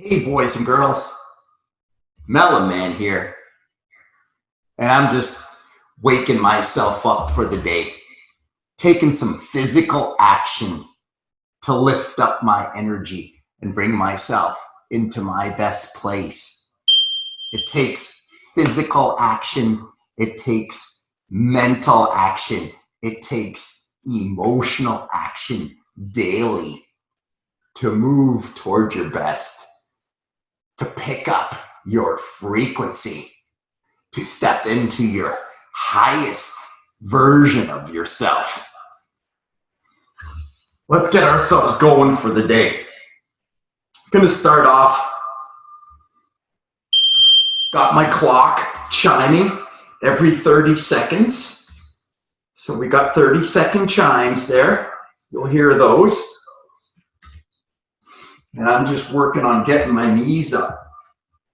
Hey boys and girls, Melon Man here, and I'm just waking myself up for the day, taking some physical action to lift up my energy and bring myself into my best place. It takes physical action, it takes mental action, it takes emotional action daily to move toward your best, to pick up your frequency, to step into your highest version of yourself. Let's get ourselves going for the day. I'm going to start off, got my clock chiming every 30 seconds. So we got 30-second chimes there. You'll hear those. And I'm just working on getting my knees up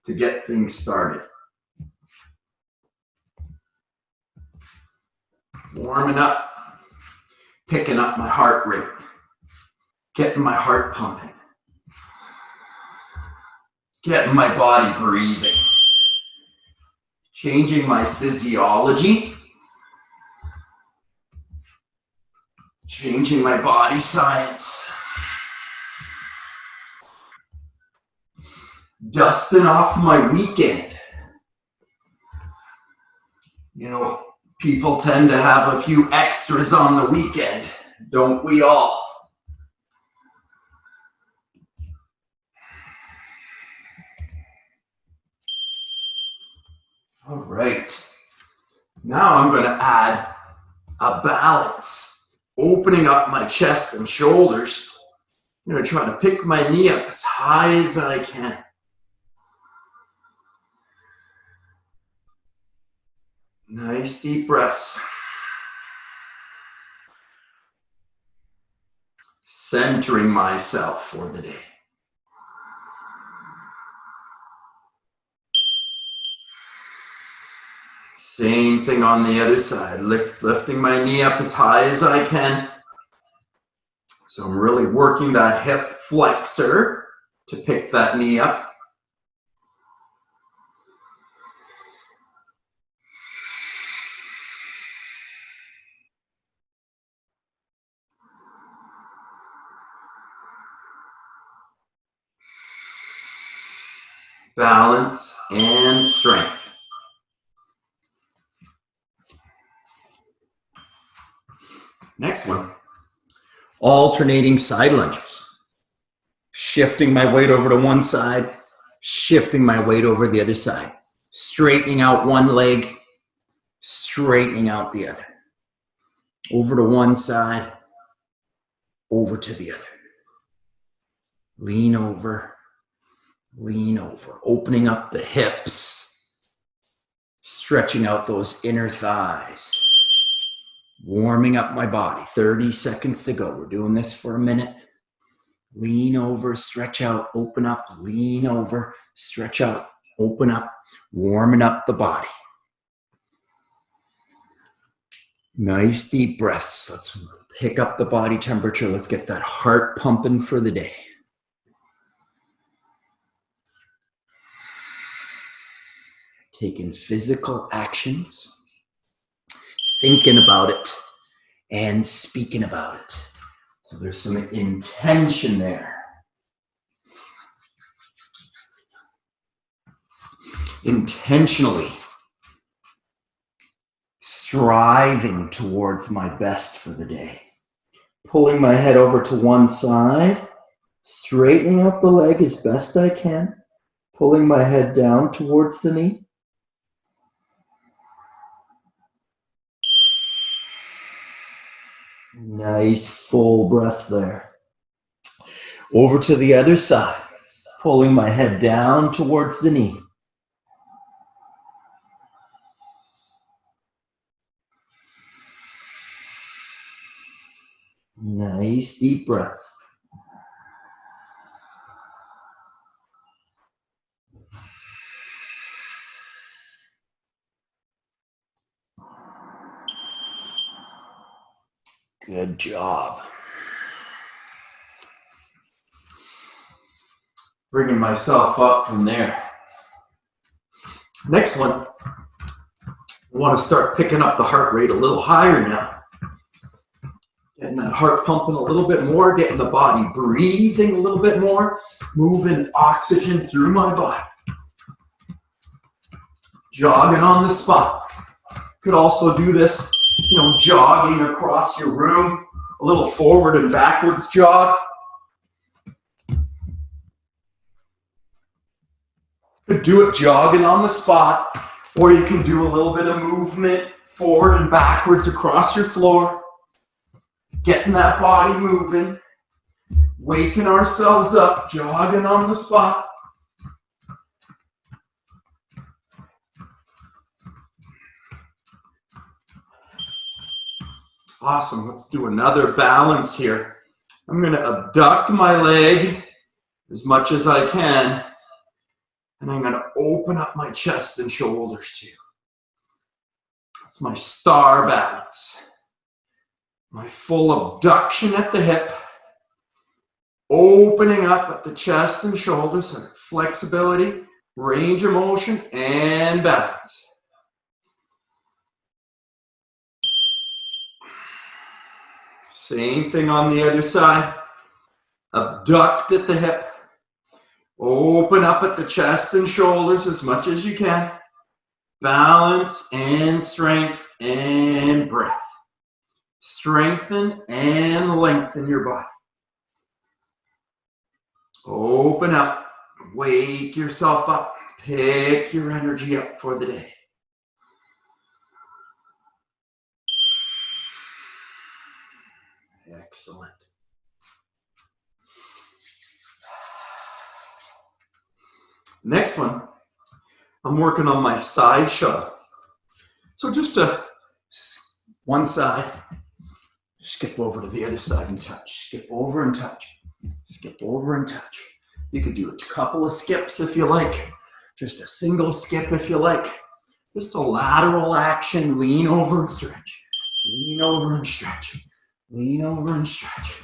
to get things started. Warming up, picking up my heart rate, getting my heart pumping, getting my body breathing, changing my physiology, changing my body science, dusting off my weekend. You know, people tend to have a few extras on the weekend, don't we all? All right. Now I'm going to add a balance, opening up my chest and shoulders. I'm going to try to pick my knee up as high as I can. Nice deep breaths. Centering myself for the day. Same thing on the other side. Lifting my knee up as high as I can. So I'm really working that hip flexor to pick that knee up. Balance and strength. Next one, alternating side lunges. Shifting my weight over to one side, shifting my weight over the other side. Straightening out one leg, straightening out the other. Over to one side, over to the other. Lean over, opening up the hips, stretching out those inner thighs, warming up my body. 30 seconds to go. We're doing this for a minute. Lean over, stretch out, open up, lean over, stretch out, open up, warming up the body. Nice deep breaths. Let's pick up the body temperature. Let's get that heart pumping for the day. Taking physical actions, thinking about it, and speaking about it. So there's some intention there. Intentionally striving towards my best for the day. Pulling my head over to one side, straightening out the leg as best I can, pulling my head down towards the knee. Nice full breath there. Over to the other side, pulling my head down towards the knee. Nice deep breath. Good job. Bringing myself up from there. Next one, I want to start picking up the heart rate a little higher now. Getting that heart pumping a little bit more, getting the body breathing a little bit more, moving oxygen through my body. Jogging on the spot. Could also do this, jogging across your room, a little forward and backwards jog. Could do it jogging on the spot, or you can do a little bit of movement forward and backwards across your floor. Getting that body moving, waking ourselves up, jogging on the spot. Awesome, let's do another balance here. I'm gonna abduct my leg as much as I can, and I'm gonna open up my chest and shoulders too. That's my star balance. My full abduction at the hip, opening up at the chest and shoulders, so flexibility, range of motion, and balance. Same thing on the other side. Abduct at the hip, open up at the chest and shoulders as much as you can. Balance and strength and breath. Strengthen and lengthen your body. Open up, wake yourself up, pick your energy up for the day. Excellent. Next one, I'm working on my side shuttle. So just one side, skip over to the other side and touch, skip over and touch, skip over and touch. You could do a couple of skips if you like, just a single skip if you like. Just a lateral action, lean over and stretch, lean over and stretch, lean over and stretch.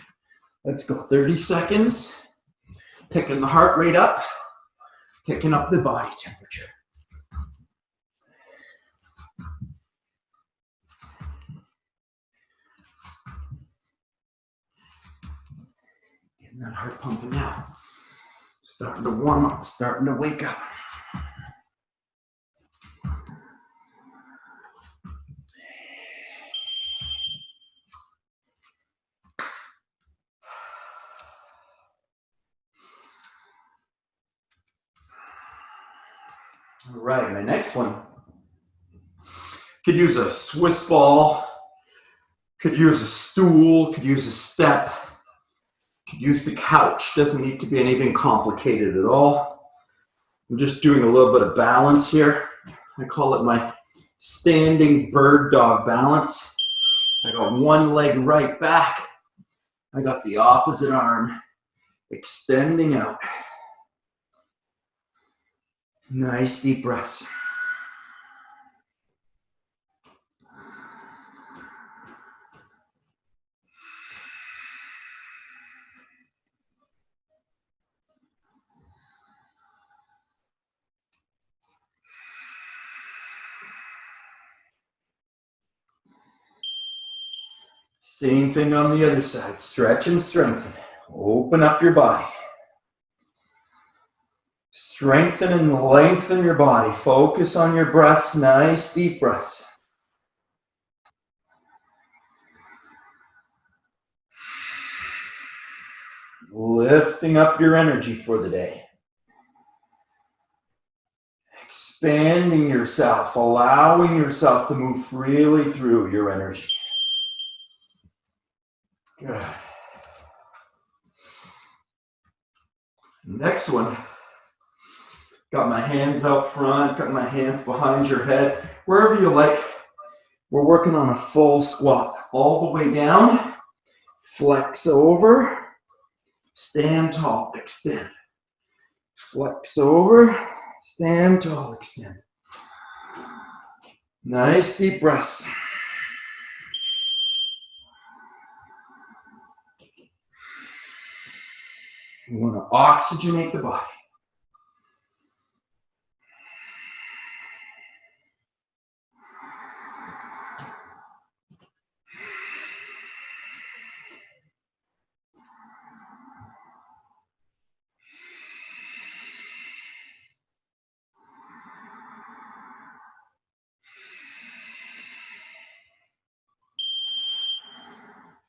Let's go 30 seconds, picking the heart rate up, picking up the body temperature. Getting that heart pumping now. Starting to warm up, starting to wake up. All right, my next one. Could use a Swiss ball, could use a stool, could use a step, could use the couch. Doesn't need to be anything complicated at all. I'm just doing a little bit of balance here. I call it my standing bird dog balance. I got one leg right back. I got the opposite arm extending out. Nice deep breaths. Same thing on the other side. Stretch and strengthen. Open up your body. Strengthen and lengthen your body. Focus on your breaths. Nice deep breaths. Lifting up your energy for the day. Expanding yourself, allowing yourself to move freely through your energy. Good. Next one. Got my hands out front, got my hands behind your head, wherever you like. We're working on a full squat. All the way down, flex over, stand tall, extend. Flex over, stand tall, extend. Nice deep breaths. You want to oxygenate the body.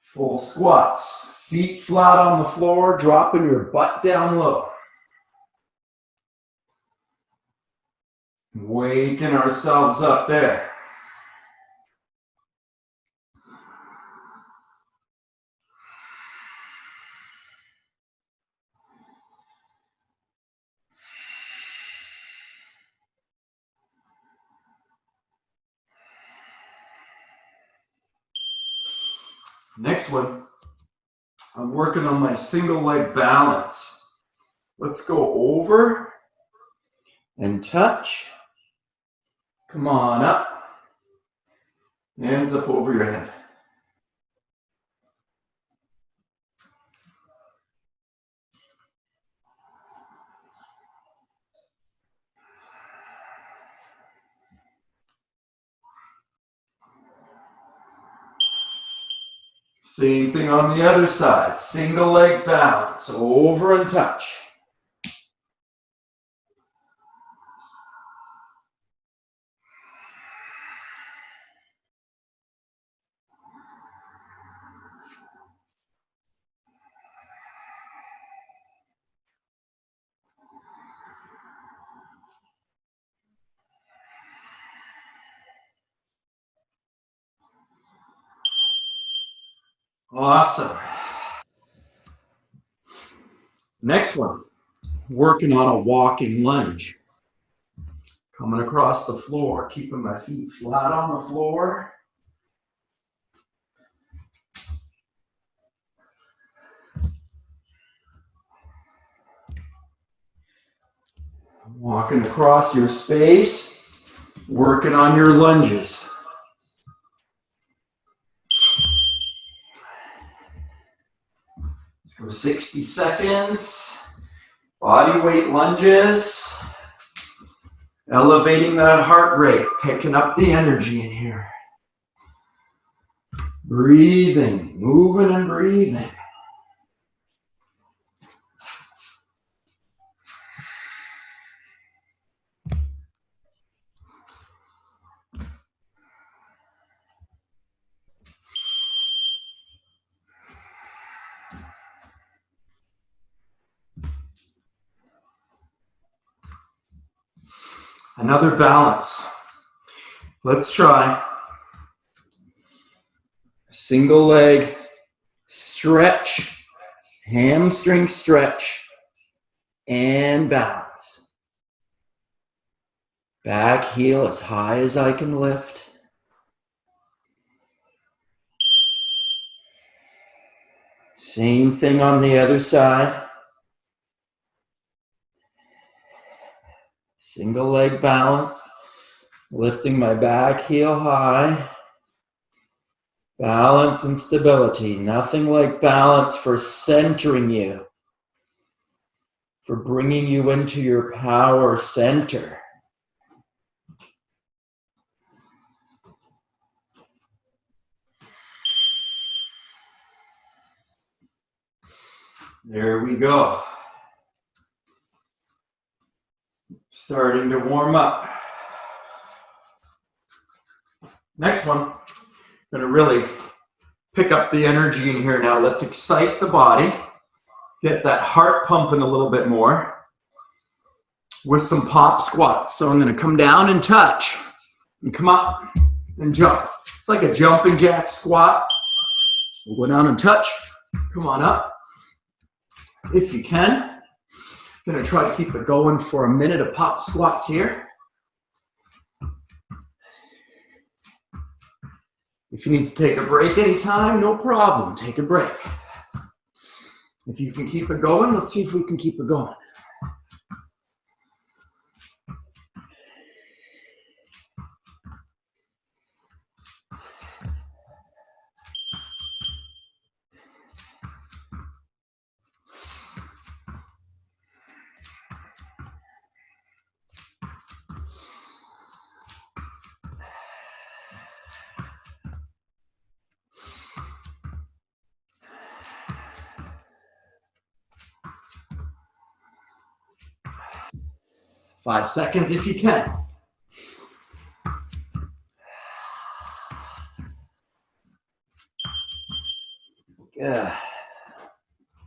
Full squats. Feet flat on the floor, dropping your butt down low. Waking ourselves up there. Next one, I'm working on my single leg balance. Let's go over and touch. Come on up. Hands up over your head. Same thing on the other side. Single leg balance. Over and touch. Awesome. Next one, working on a walking lunge. Coming across the floor, keeping my feet flat on the floor. Walking across your space, working on your lunges. Let's go 60 seconds. Bodyweight lunges. Elevating that heart rate, picking up the energy in here. Breathing, moving and breathing. Another balance. Let's try single leg stretch, hamstring stretch, and balance. Back heel as high as I can lift. Same thing on the other side. Single leg balance, lifting my back heel high. Balance and stability. Nothing like balance for centering you, for bringing you into your power center. There we go. Starting to warm up. Next one, I'm going to really pick up the energy in here now. Let's excite the body. Get that heart pumping a little bit more with some pop squats. So I'm going to come down and touch and come up and jump. It's like a jumping jack squat. We'll go down and touch. Come on up if you can. I'm going to try to keep it going for a minute of pop squats here. If you need to take a break anytime, no problem. Take a break. If you can keep it going, let's see if we can keep it going. 5 seconds if you can. Yeah.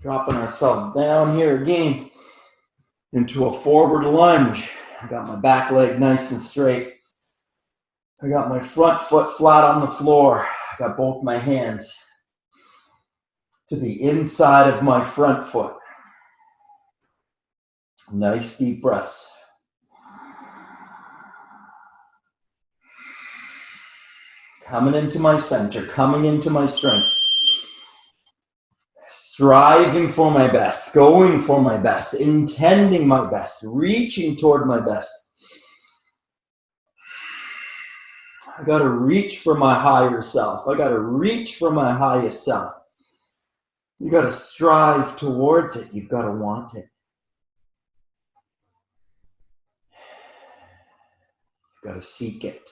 Dropping ourselves down here again into a forward lunge. I got my back leg nice and straight. I got my front foot flat on the floor. I got both my hands to the inside of my front foot. Nice deep breaths. Coming into my center, coming into my strength. Striving for my best, going for my best, intending my best, reaching toward my best. I got to reach for my higher self. I got to reach for my highest self. You got to strive towards it. You've got to want it. You've got to seek it.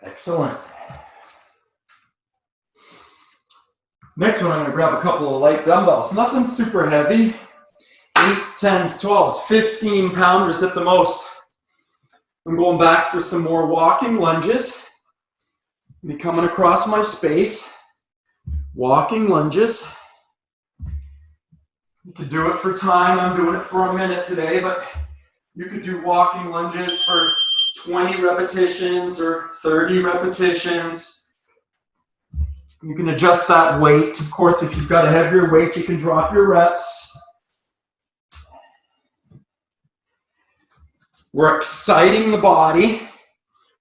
Excellent. Next one, I'm going to grab a couple of light dumbbells. Nothing super heavy. 8s, 10s, 12s, 15 pounders at the most. I'm going back for some more walking lunges. Be coming across my space. Walking lunges. You could do it for time. I'm doing it for a minute today, but you could do walking lunges for 20 repetitions or 30 repetitions. You can adjust that weight. Of course, if you've got a heavier weight, you can drop your reps. We're exciting the body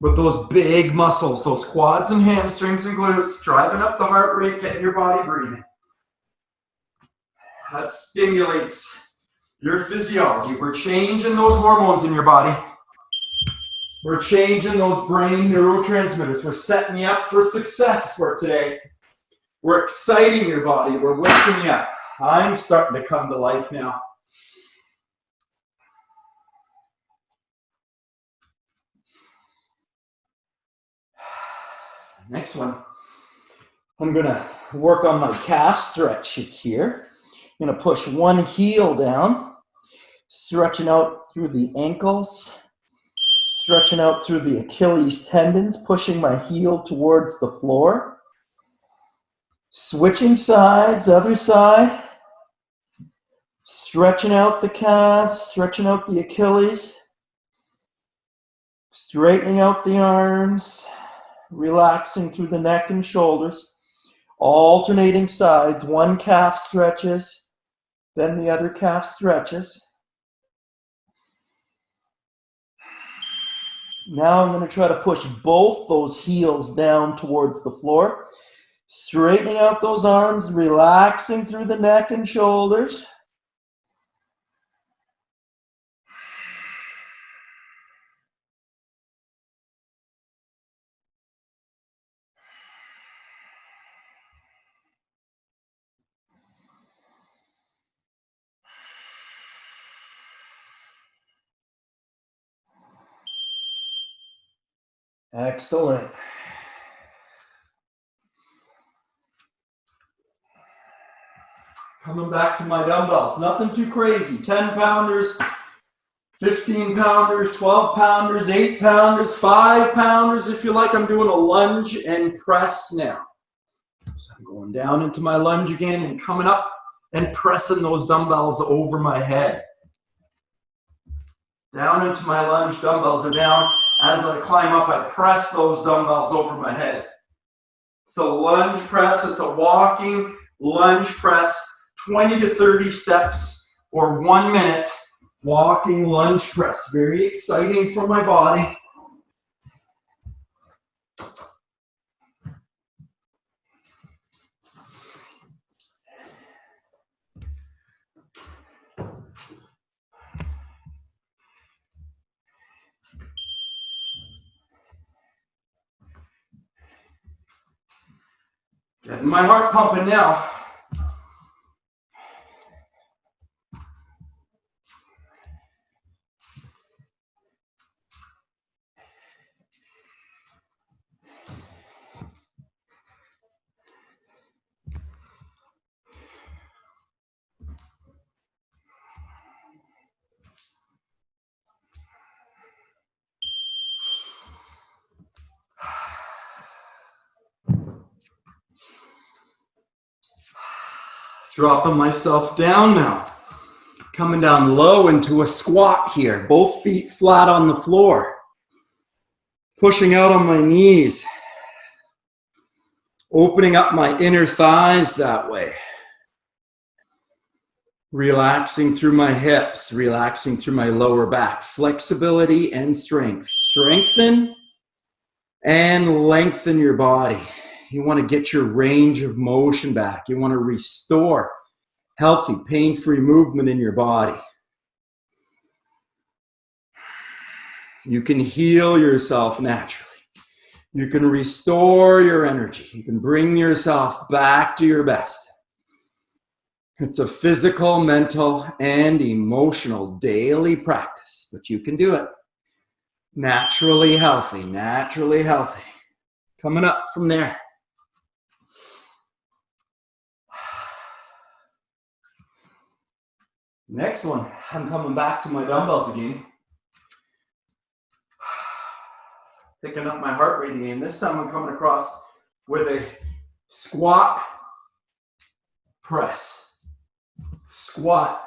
with those big muscles, those quads and hamstrings and glutes, driving up the heart rate, getting your body breathing. That stimulates your physiology. We're changing those hormones in your body. We're changing those brain neurotransmitters. We're setting you up for success for today. We're exciting your body. We're waking you up. I'm starting to come to life now. Next one. I'm going to work on my calf stretches here. I'm going to push one heel down, stretching out through the ankles, stretching out through the Achilles tendons, pushing my heel towards the floor. Switching sides, other side. Stretching out the calves, stretching out the Achilles. Straightening out the arms, relaxing through the neck and shoulders. Alternating sides, one calf stretches, then the other calf stretches. Now I'm going to try to push both those heels down towards the floor. Straightening out those arms, relaxing through the neck and shoulders. Excellent. Coming back to my dumbbells, nothing too crazy. 10 pounders, 15 pounders, 12 pounders, 8 pounders, 5 pounders. If you like, I'm doing a lunge and press now. So I'm going down into my lunge again and coming up and pressing those dumbbells over my head. Down into my lunge, dumbbells are down. As I climb up, I press those dumbbells over my head. It's a lunge press, it's a walking lunge press, 20 to 30 steps or 1 minute walking lunge press. Very exciting for my body. Getting my heart pumping now. Dropping myself down now. Coming down low into a squat here. Both feet flat on the floor. Pushing out on my knees. Opening up my inner thighs that way. Relaxing through my hips, relaxing through my lower back. Flexibility and strength. Strengthen and lengthen your body. You want to get your range of motion back. You want to restore healthy, pain-free movement in your body. You can heal yourself naturally. You can restore your energy. You can bring yourself back to your best. It's a physical, mental, and emotional daily practice, but you can do it. Naturally healthy, naturally healthy. Coming up from there. Next one, I'm coming back to my dumbbells again. Picking up my heart rate again. This time I'm coming across with a squat press. Squat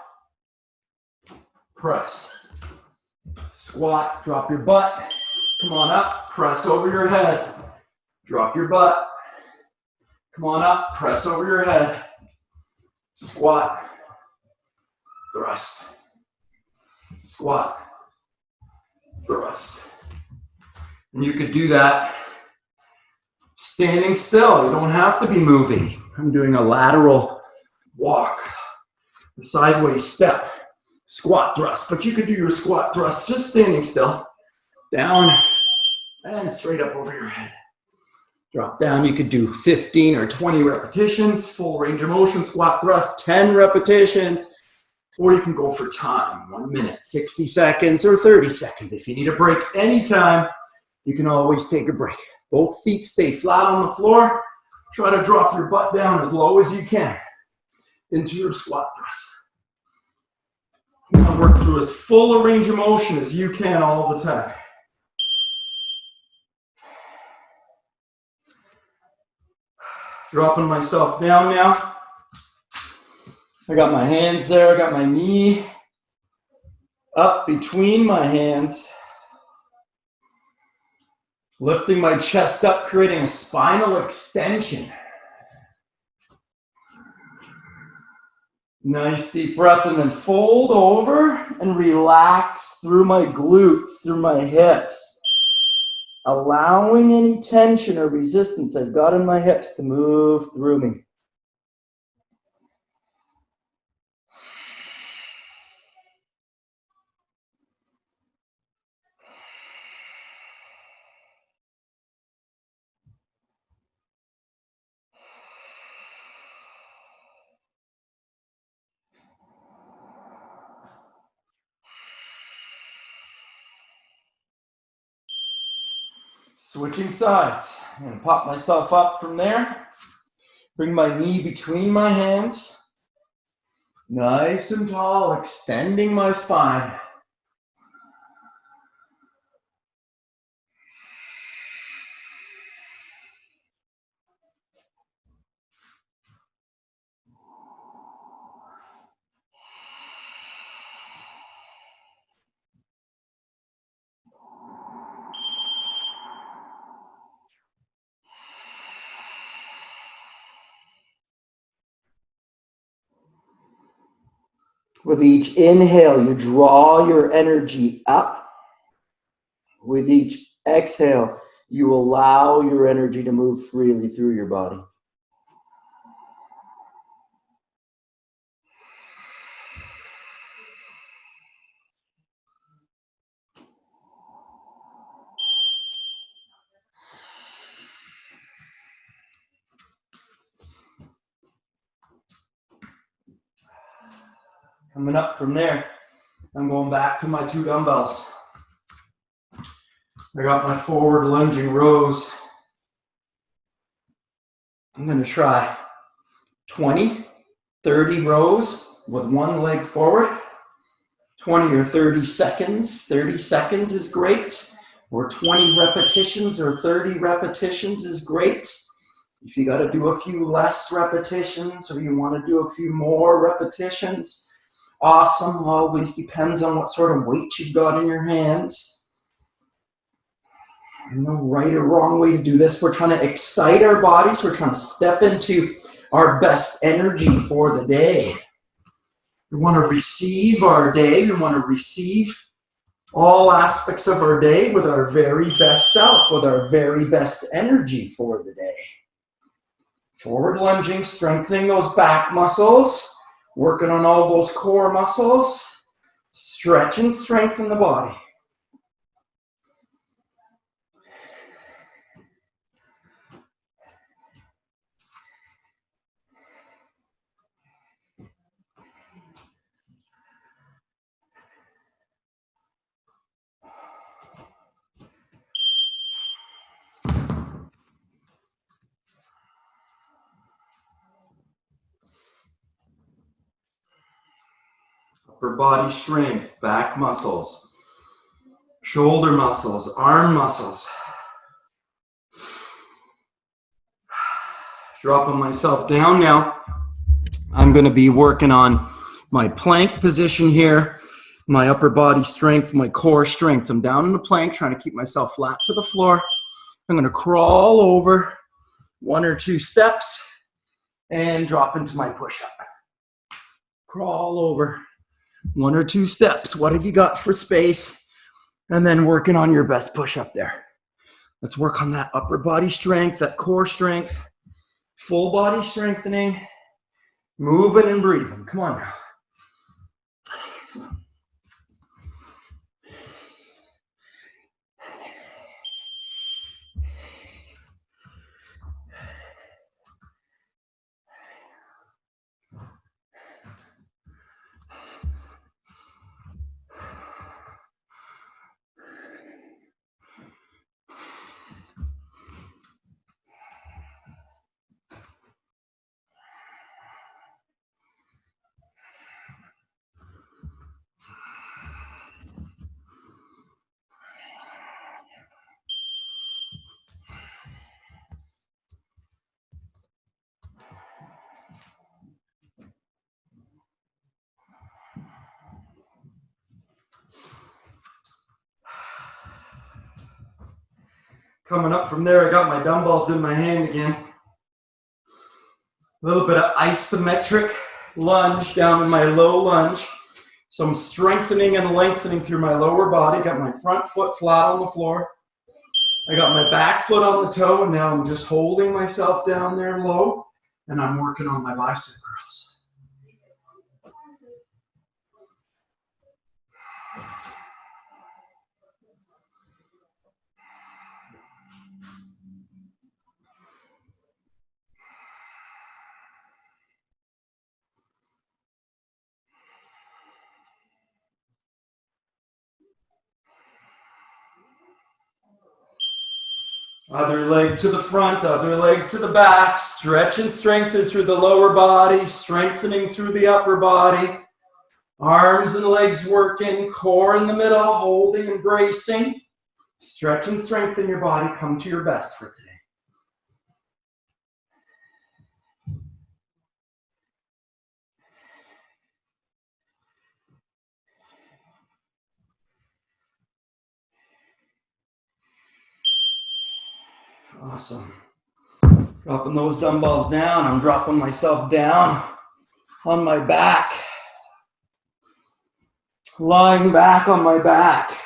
press. Squat, drop your butt. Come on up, press over your head. Drop your butt. Come on up, press over your head. Squat. Thrust. Squat. Thrust. And you could do that standing still. You don't have to be moving. I'm doing a lateral walk, a sideways step, squat thrust. But you could do your squat thrust just standing still. Down and straight up over your head. Drop down. You could do 15 or 20 repetitions, full range of motion, squat thrust, 10 repetitions. Or you can go for time, 1 minute, 60 seconds, or 30 seconds. If you need a break anytime, you can always take a break. Both feet stay flat on the floor. Try to drop your butt down as low as you can into your squat thrust. You want to work through as full a range of motion as you can all the time. Dropping myself down now. I got my hands there, I got my knee up between my hands. Lifting my chest up, creating a spinal extension. Nice deep breath and then fold over and relax through my glutes, through my hips. Allowing any tension or resistance I've got in my hips to move through me. Switching sides. I'm going to pop myself up from there. Bring my knee between my hands. Nice and tall, extending my spine. With each inhale, you draw your energy up. With each exhale, you allow your energy to move freely through your body. Coming up from there, I'm going back to my 2 dumbbells. I got my forward lunging rows. I'm going to try 20, 30 rows with one leg forward. 20 or 30 seconds. 30 seconds is great. Or 20 repetitions or 30 repetitions is great. If you got to do a few less repetitions or you want to do a few more repetitions, awesome. Always depends on what sort of weight you've got in your hands. No right or wrong way to do this. We're trying to excite our bodies. We're trying to step into our best energy for the day. We want to receive our day. We want to receive all aspects of our day with our very best self, with our very best energy for the day. Forward lunging, strengthening those back muscles, working on all those core muscles, stretch and strengthen the body. Upper body strength, back muscles, shoulder muscles, arm muscles. Dropping myself down now. I'm going to be working on my plank position here, my upper body strength, my core strength. I'm down in the plank, trying to keep myself flat to the floor. I'm going to crawl over 1 or 2 steps and drop into my push-up. Crawl over 1 or 2 steps. What have you got for space? And then working on your best push-up there. Let's work on that upper body strength, that core strength, full body strengthening, moving and breathing. Come on now. Coming up from there, I got my dumbbells in my hand again. A little bit of isometric lunge down in my low lunge. So I'm strengthening and lengthening through my lower body. Got my front foot flat on the floor. I got my back foot on the toe, and now I'm just holding myself down there low, and I'm working on my bicep curls. Other leg to the front, other leg to the back. Stretch and strengthen through the lower body, strengthening through the upper body. Arms and legs working, core in the middle, holding and bracing. Stretch and strengthen your body. Come to your best for today. Awesome. Dropping those dumbbells down. I'm dropping myself down on my back. Lying back on my back.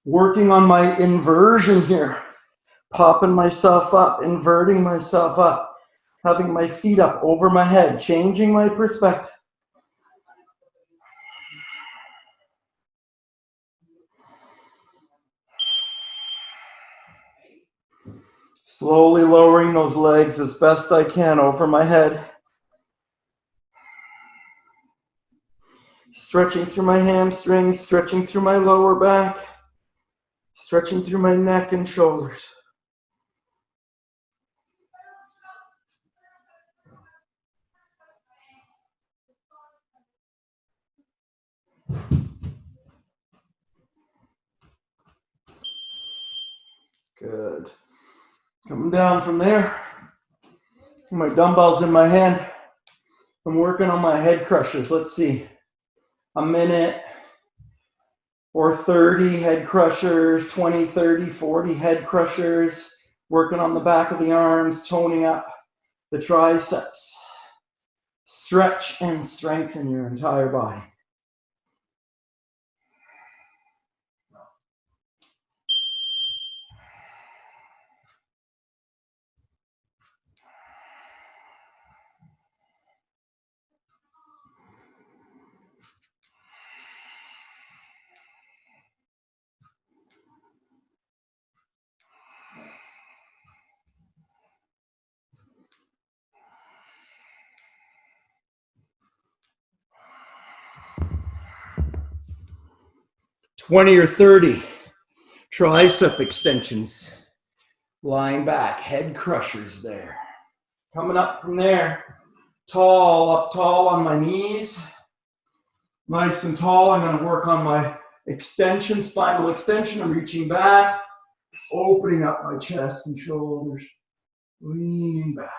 Working on my inversion here. Popping myself up, inverting myself up. Having my feet up over my head, changing my perspective. Slowly lowering those legs as best I can over my head. Stretching through my hamstrings, stretching through my lower back, stretching through my neck and shoulders. Good. Coming down from there. My dumbbells in my hand. I'm working on my head crushers. Let's see. A minute or 30 head crushers, 20, 30, 40 head crushers. Working on the back of the arms, toning up the triceps. Stretch and strengthen your entire body. $20 or $30 tricep extensions. Lying back, head crushers there. Coming up from there, tall, up tall on my knees. Nice and tall. I'm going to work on my extension, spinal extension. I'm reaching back, opening up my chest and shoulders, leaning back.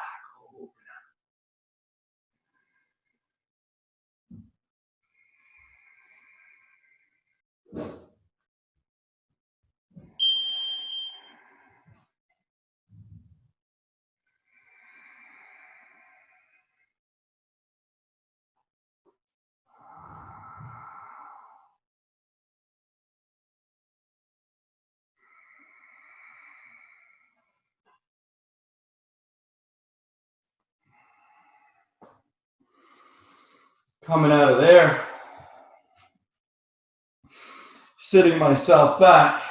Coming out of there, sitting myself back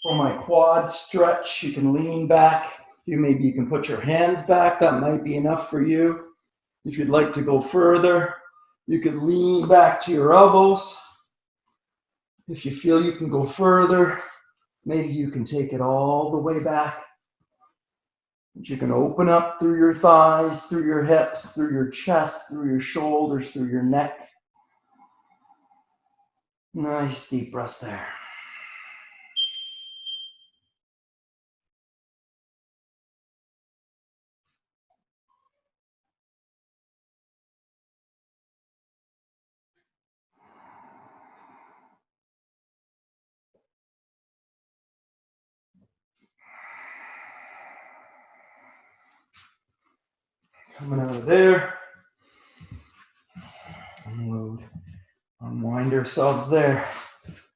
for my quad stretch. You can lean back. Maybe you can put your hands back. That might be enough for you. If you'd like to go further, you could lean back to your elbows. If you feel you can go further, maybe you can take it all the way back. But you can open up through your thighs, through your hips, through your chest, through your shoulders, through your neck. Nice deep breaths there. Coming out of there. Unload. Unwind ourselves there.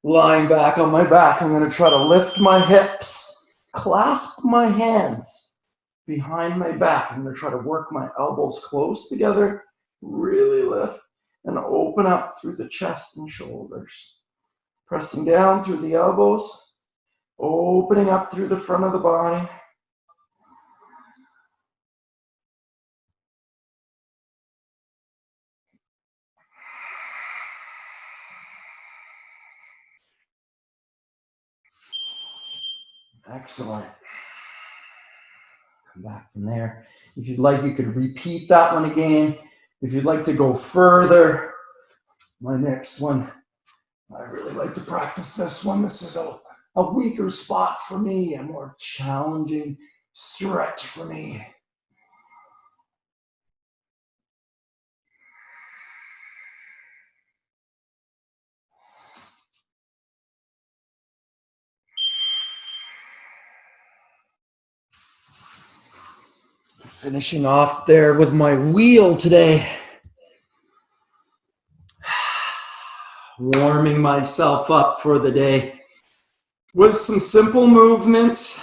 Lying back on my back, I'm going to try to lift my hips, clasp my hands behind my back. I'm going to try to work my elbows close together, really lift, and open up through the chest and shoulders. Pressing down through the elbows, opening up through the front of the body. Excellent. Come back from there. If you'd like, you could repeat that one again. If you'd like to go further, my next one, I really like to practice this one. This is a weaker spot for me, a more challenging stretch for me. Finishing off there with my wheel today. Warming myself up for the day with some simple movements,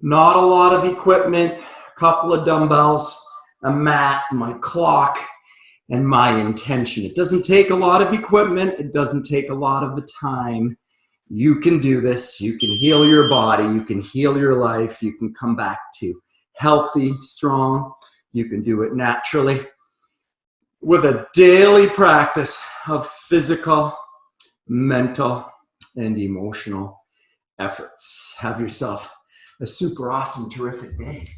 not a lot of equipment, a couple of dumbbells, a mat, my clock, and my intention. It doesn't take a lot of equipment. It doesn't take a lot of the time. You can do this. You can heal your body. You can heal your life. You can come back to healthy, strong. You can do it naturally with a daily practice of physical, mental, and emotional efforts. Have yourself a super awesome, terrific day.